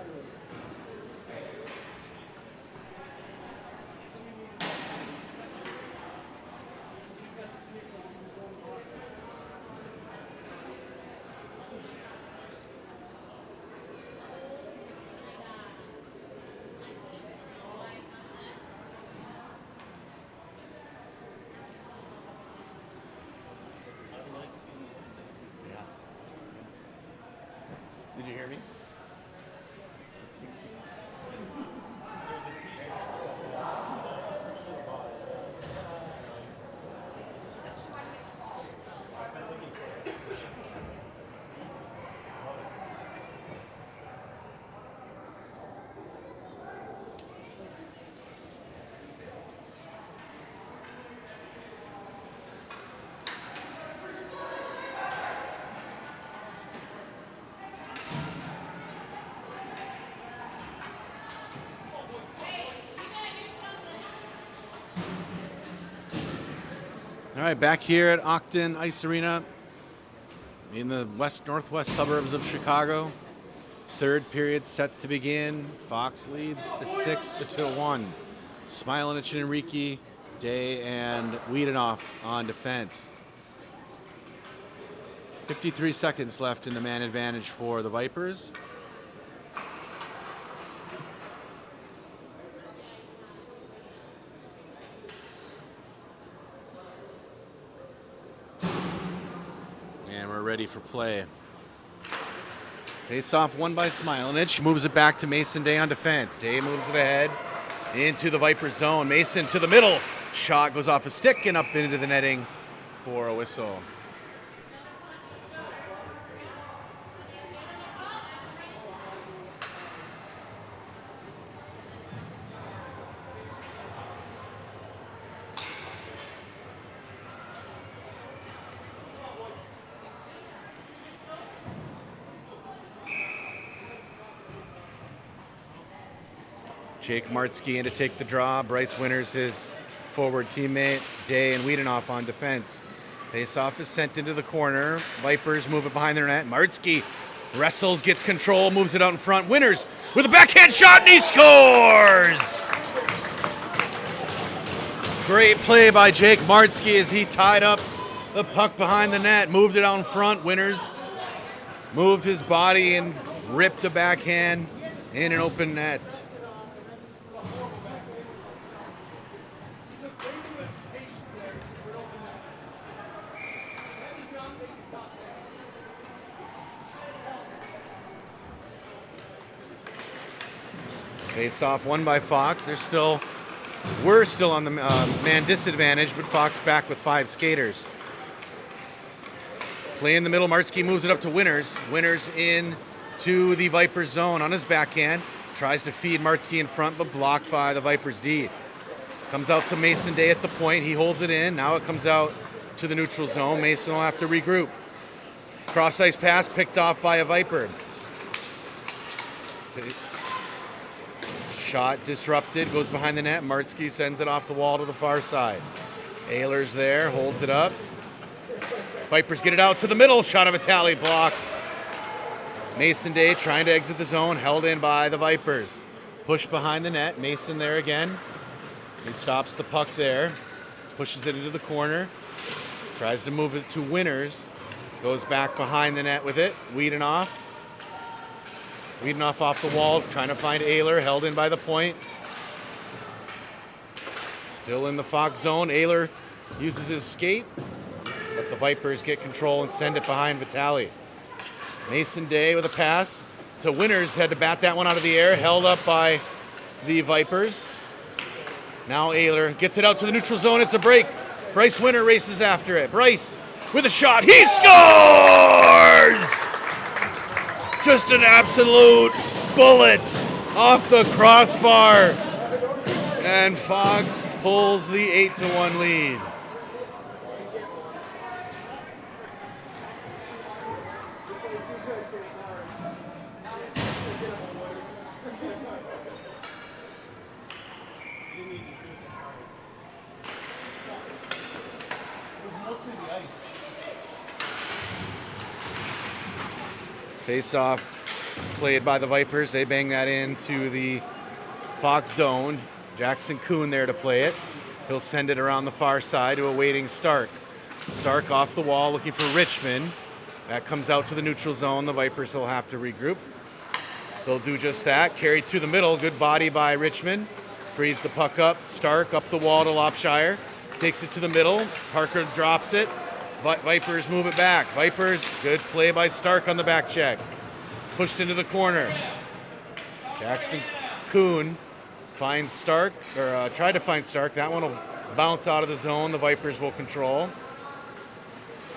Did you hear me? All right, back here at Ogden Ice Arena in the northwest suburbs of Chicago. Third period set to begin. Fox leads 6-1. Smilich and Enrique, Day and Wiedenoff on defense. 53 seconds left in the man advantage for the Vipers. And we're ready for play. Face off won by Smilich. Moves it back to Mason Day on defense. Day moves it ahead into the Viper zone. Mason to the middle. Shot goes off a stick and up into the netting for a whistle. Jake Martzke in to take the draw. Bryce Winters, his forward teammate. Day and Wiedenoff on defense. Face-off is sent into the corner. Vipers move it behind their net. Martzke wrestles, gets control, moves it out in front. Winters with a backhand shot, and he scores! Great play by Jake Martzke as he tied up the puck behind the net, moved it out in front. Winters moved his body and ripped a backhand in an open net. Face-off won by Fox. We're still on the man disadvantage, but Fox back with 5 skaters. Play in the middle. Martzke moves it up to Winters. Winters in to the Vipers zone on his backhand. Tries to feed Martzke in front, but blocked by the Vipers D. Comes out to Mason Day at the point. He holds it in. Now it comes out to the neutral zone. Mason will have to regroup. Cross-ice pass picked off by a Viper. Shot disrupted, goes behind the net. Martzke sends it off the wall to the far side. Ehlers there, holds it up. Vipers get it out to the middle. Shot of Vitale blocked. Mason Day trying to exit the zone, held in by the Vipers. Push behind the net. Mason there again. He stops the puck there. Pushes it into the corner. Tries to move it to Winters. Goes back behind the net with it. Wiedenoff. Wiedenoff off the wall, trying to find Ehlers, held in by the point. Still in the Fox zone. Ehlers uses his skate, but the Vipers get control and send it behind Vitale. Mason Day with a pass to Winters, had to bat that one out of the air, held up by the Vipers. Now Ehlers gets it out to the neutral zone. It's a break. Bryce Winters races after it. Bryce with a shot. He scores! Just an absolute bullet off the crossbar. And Fox pulls the 8-1 lead. Face-off played by the Vipers. They bang that into the Fox zone. Jackson Kuhn there to play it. He'll send it around the far side to a waiting Stark. Stark off the wall looking for Richmond. That comes out to the neutral zone. The Vipers will have to regroup. They'll do just that. Carried through the middle. Good body by Richmond. Frees the puck up. Stark up the wall to Lopshire. Takes it to the middle. Parker drops it. Vipers move it back. Vipers, good play by Stark on the back check. Pushed into the corner. Jackson Kuhn finds Stark, or tried to find Stark. That one will bounce out of the zone. The Vipers will control.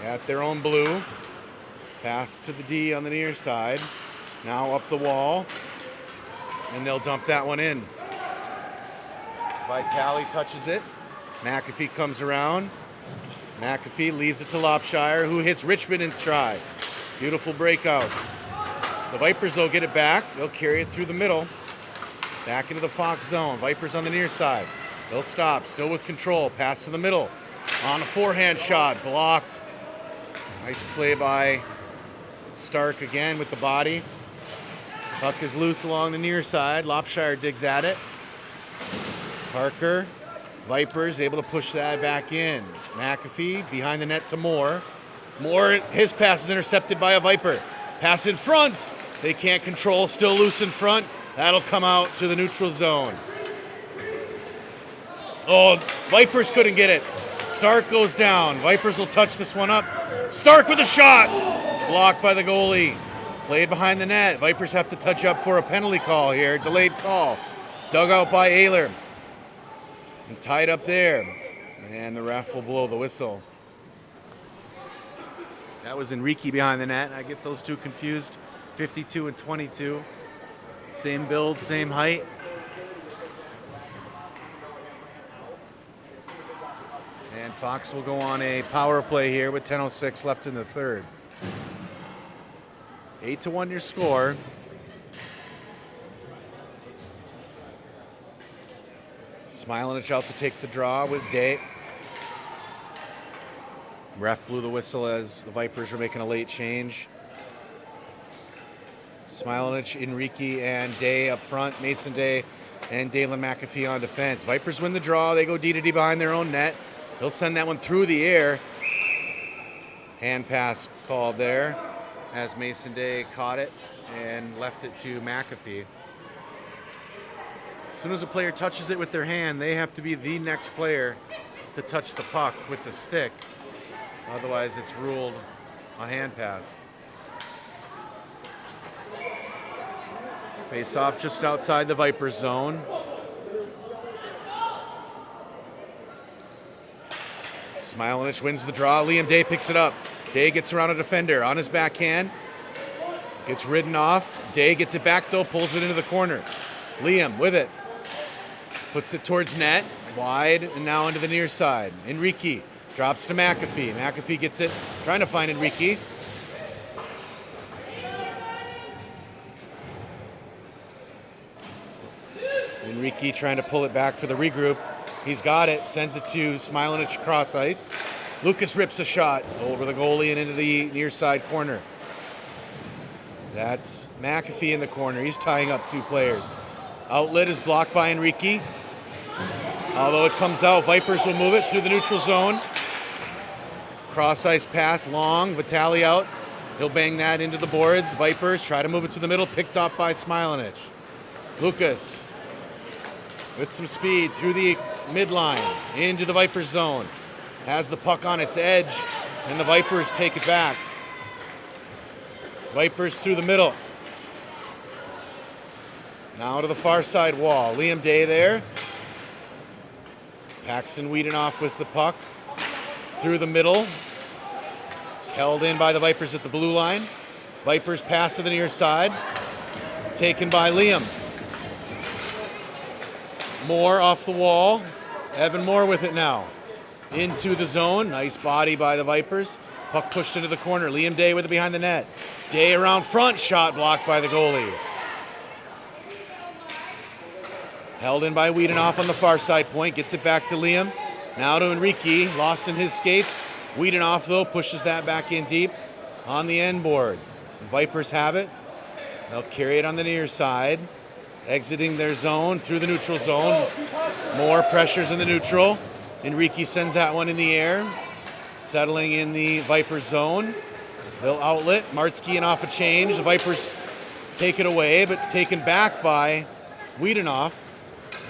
At their own blue. Pass to the D on the near side. Now up the wall. And they'll dump that one in. Vitale touches it. McAfee comes around. McAfee leaves it to Lopshire, who hits Richmond in stride. Beautiful breakouts. The Vipers will get it back. They'll carry it through the middle. Back into the Fox zone. Vipers on the near side. They'll stop, still with control. Pass to the middle. On a forehand shot, blocked. Nice play by Stark again with the body. Puck is loose along the near side. Lopshire digs at it. Parker. Vipers able to push that back in. McAfee behind the net to Moore. Moore, his pass is intercepted by a Viper. Pass in front. They can't control, still loose in front. That'll come out to the neutral zone. Oh, Vipers couldn't get it. Stark goes down. Vipers will touch this one up. Stark with a shot. Blocked by the goalie. Played behind the net. Vipers have to touch up for a penalty call here. Delayed call. Dug out by Ayler. And tied up there. And the ref will blow the whistle. That was Enrique behind the net. I get those two confused. 52 and 22. Same build, same height. And Fox will go on a power play here with 10:06 left in the third. 8-1 your score. Smilanich out to take the draw with Day. Ref blew the whistle as the Vipers were making a late change. Smilanich, Enrique, and Day up front. Mason Day and Dalen McAfee on defense. Vipers win the draw. They go D-to-D behind their own net. They'll send that one through the air. Hand pass called there as Mason Day caught it and left it to McAfee. As soon as a player touches it with their hand, they have to be the next player to touch the puck with the stick. Otherwise, it's ruled a hand pass. Face off just outside the Vipers zone. Smilanich wins the draw. Liam Day picks it up. Day gets around a defender on his backhand. Gets ridden off. Day gets it back though, pulls it into the corner. Liam with it. Puts it towards net. Wide and now into the near side. Enrique drops to McAfee. McAfee gets it, trying to find Enrique. Enrique trying to pull it back for the regroup. He's got it, sends it to Smilanich across ice. Lucas rips a shot over the goalie and into the near side corner. That's McAfee in the corner. He's tying up two players. Outlet is blocked by Enrique. Although it comes out, Vipers will move it through the neutral zone. Cross ice pass, long, Vitale out. He'll bang that into the boards. Vipers try to move it to the middle, picked off by Smilanich. Lucas with some speed through the midline into the Vipers zone. Has the puck on its edge, and the Vipers take it back. Vipers through the middle. Now to the far side wall. Liam Day there. Paxton Wiedenoff with the puck through the middle. It's held in by the Vipers at the blue line. Vipers pass to the near side. Taken by Liam. Moore off the wall. Evan Moore with it now. Into the zone. Nice body by the Vipers. Puck pushed into the corner. Liam Day with it behind the net. Day around front. Shot blocked by the goalie. Held in by Wiedenoff on the far side point. Gets it back to Liam. Now to Enrique. Lost in his skates. Wiedenoff, though, pushes that back in deep on the end board. Vipers have it. They'll carry it on the near side. Exiting their zone through the neutral zone. More pressures in the neutral. Enrique sends that one in the air. Settling in the Vipers zone. They'll outlet. Martzke and off a change. The Vipers take it away, but taken back by Wiedenoff.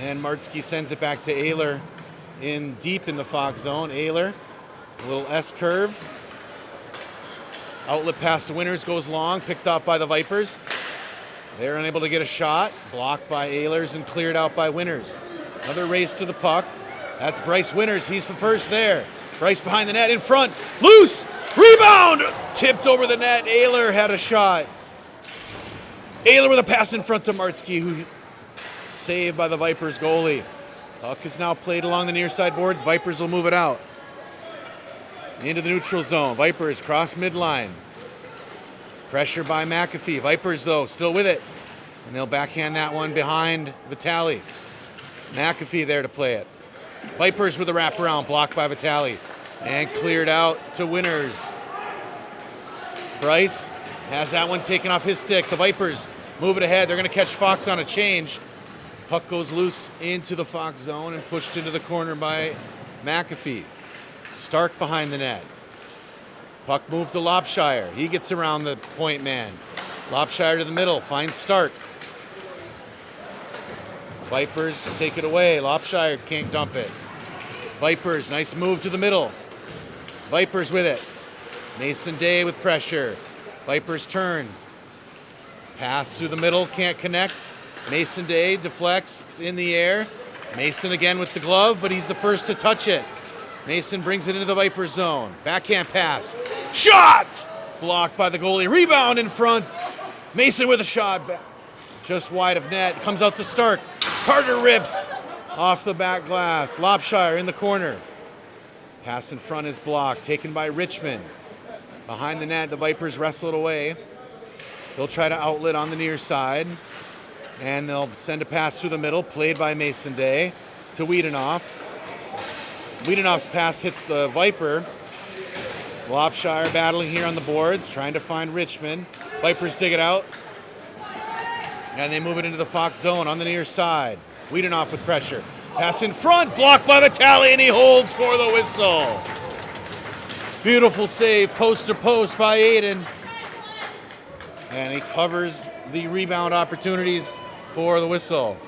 And Martzke sends it back to Ayler in deep in the Fox zone. Ayler, a little S-curve. Outlet pass to Winters goes long, picked off by the Vipers. They're unable to get a shot. Blocked by Ehlers and cleared out by Winters. Another race to the puck. That's Bryce Winters. He's the first there. Bryce behind the net in front. Loose! Rebound! Tipped over the net. Ayler had a shot. Ayler with a pass in front to Martzke, who saved by the Vipers goalie. Puck is now played along the near side boards. Vipers will move it out. Into the neutral zone. Vipers cross midline. Pressure by McAfee. Vipers, though, still with it. And they'll backhand that one behind Vitale. McAfee there to play it. Vipers with a wraparound, blocked by Vitale. And cleared out to Winters. Bryce has that one taken off his stick. The Vipers move it ahead. They're going to catch Fox on a change. Puck goes loose into the Fox zone and pushed into the corner by McAfee. Stark behind the net. Puck moved to Lopshire. He gets around the point man. Lopshire to the middle, finds Stark. Vipers take it away. Lopshire can't dump it. Vipers, nice move to the middle. Vipers with it. Mason Day with pressure. Vipers turn. Pass through the middle, can't connect. Mason Day deflects, it's in the air. Mason again with the glove, but he's the first to touch it. Mason brings it into the Vipers zone. Backhand pass. Shot! Blocked by the goalie. Rebound in front. Mason with a shot. Just wide of net. Comes out to Stark. Carter rips off the back glass. Lopshire in the corner. Pass in front is blocked. Taken by Richmond. Behind the net, the Vipers wrestle it away. They'll try to outlet on the near side. And they'll send a pass through the middle. Played by Mason Day to Wiedenoff. Wiedenoff's pass hits the Viper. Lopshire battling here on the boards, trying to find Richmond. Vipers dig it out. And they move it into the Fox zone on the near side. Wiedenoff with pressure. Pass in front, blocked by Vitale, and he holds for the whistle. Beautiful save, post to post by Aiden. And he covers the rebound opportunities for the whistle.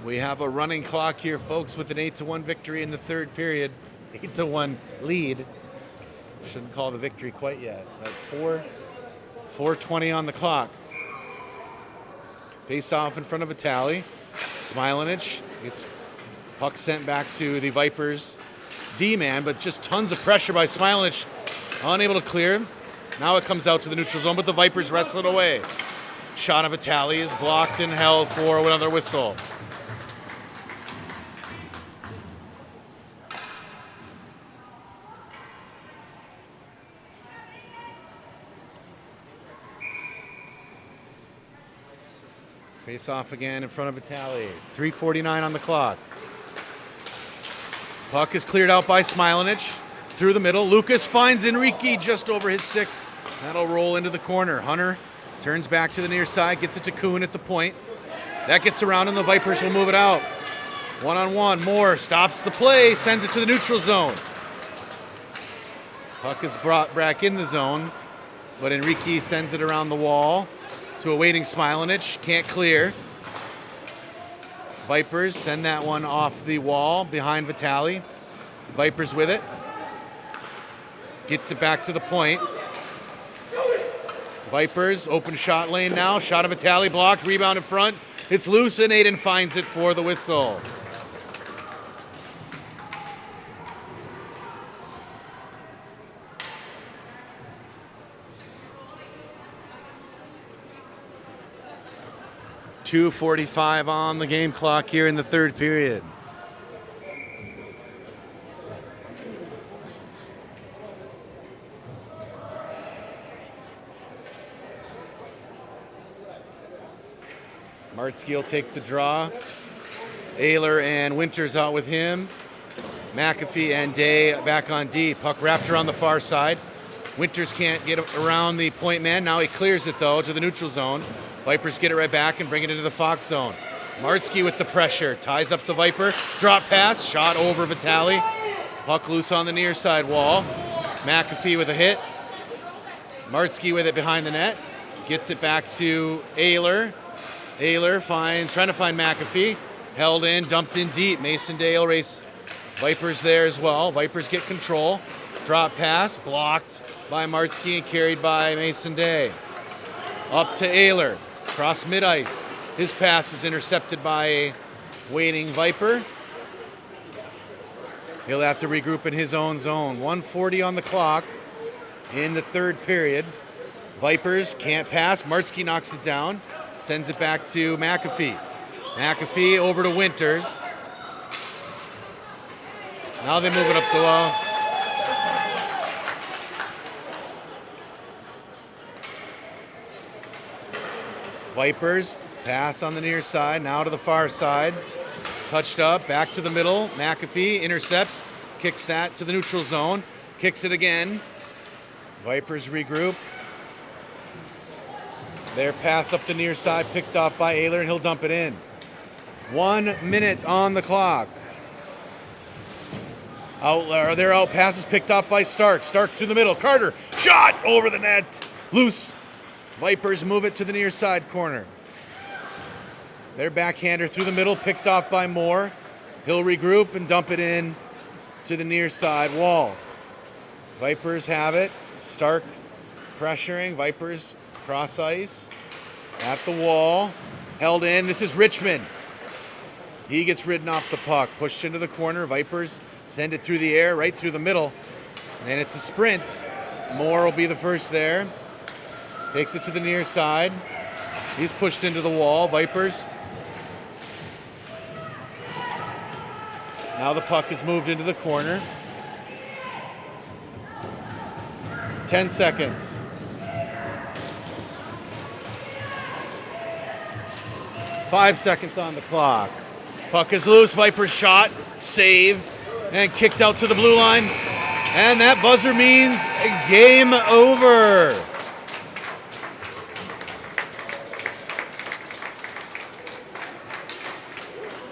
We have a running clock here, folks, with an 8-1 victory in the third period. 8-1 lead. Shouldn't call the victory quite yet. At 4:20 on the clock. Face off in front of Vitale. Smilanich gets puck sent back to the Vipers D-man, but just tons of pressure by Smilanich. Unable to clear. Now it comes out to the neutral zone, but the Vipers wrestle it away. Shot of Vitale is blocked and held for another whistle. Face off again in front of Vitale. 3:49 on the clock. Puck is cleared out by Smilanich. Through the middle. Lucas finds Enrique just over his stick. That'll roll into the corner. Hunter turns back to the near side. Gets it to Kuhn at the point. That gets around and the Vipers will move it out. One-on-one. Moore stops the play. Sends it to the neutral zone. Puck is brought back in the zone. But Enrique sends it around the wall. To a waiting Smilanich, can't clear. Vipers send that one off the wall behind Vitale. Vipers with it. Gets it back to the point. Vipers, open shot lane now. Shot of Vitale blocked, rebound in front. It's loose and Aiden finds it for the whistle. 2:45 on the game clock here in the third period. Martzke will take the draw. Ayler and Winters out with him. McAfee and Day back on D. Puck wrapped around the far side. Winters can't get around the point man. Now he clears it, though, to the neutral zone. Vipers get it right back and bring it into the Fox zone. Martzke with the pressure. Ties up the Viper. Drop pass. Shot over Vitale. Puck loose on the near side wall. McAfee with a hit. Martzke with it behind the net. Gets it back to Ayler. Ayler trying to find McAfee. Held in, dumped in deep. Mason Dale race. Vipers there as well. Vipers get control. Drop pass, blocked by Martzke and carried by Mason Day. Up to Ayler, across mid-ice. His pass is intercepted by a waiting Viper. He'll have to regroup in his own zone. 1:40 on the clock in the third period. Vipers can't pass. Martzke knocks it down. Sends it back to McAfee. McAfee over to Winters. Now they move it up the wall. Vipers pass on the near side, now to the far side. Touched up, back to the middle. McAfee intercepts, kicks that to the neutral zone. Kicks it again. Vipers regroup. Their pass up the near side, picked off by Ayler, and he'll dump it in. 1 minute on the clock. Their out pass is picked off by Stark. Stark through the middle. Carter, shot over the net. Loose. Vipers move it to the near side corner. Their backhander through the middle, picked off by Moore. He'll regroup and dump it in to the near side wall. Vipers have it. Stark pressuring. Vipers cross ice at the wall. Held in. This is Richmond. He gets ridden off the puck. Pushed into the corner. Vipers send it through the air, right through the middle. And it's a sprint. Moore will be the first there. Takes it to the near side. He's pushed into the wall. Vipers. Now the puck is moved into the corner. 10 seconds. Five seconds on the clock. Puck is loose. Vipers shot, saved, and kicked out to the blue line. And that buzzer means game over.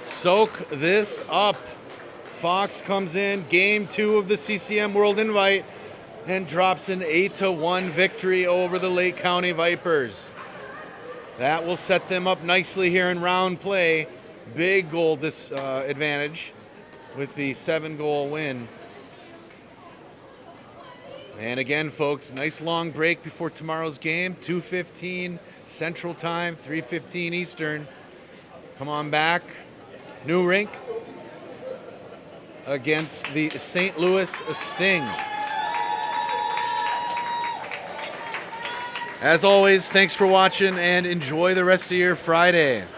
Soak this up. Fox comes in, game 2 of the CCM World Invite, and drops an 8-1 victory over the Lake County Vipers. That will set them up nicely here in round play. Big goal advantage with the 7-goal win. And again, folks, nice long break before tomorrow's game. 2:15 Central Time, 3:15 Eastern. Come on back. New rink against the St. Louis Sting. As always, thanks for watching and enjoy the rest of your Friday.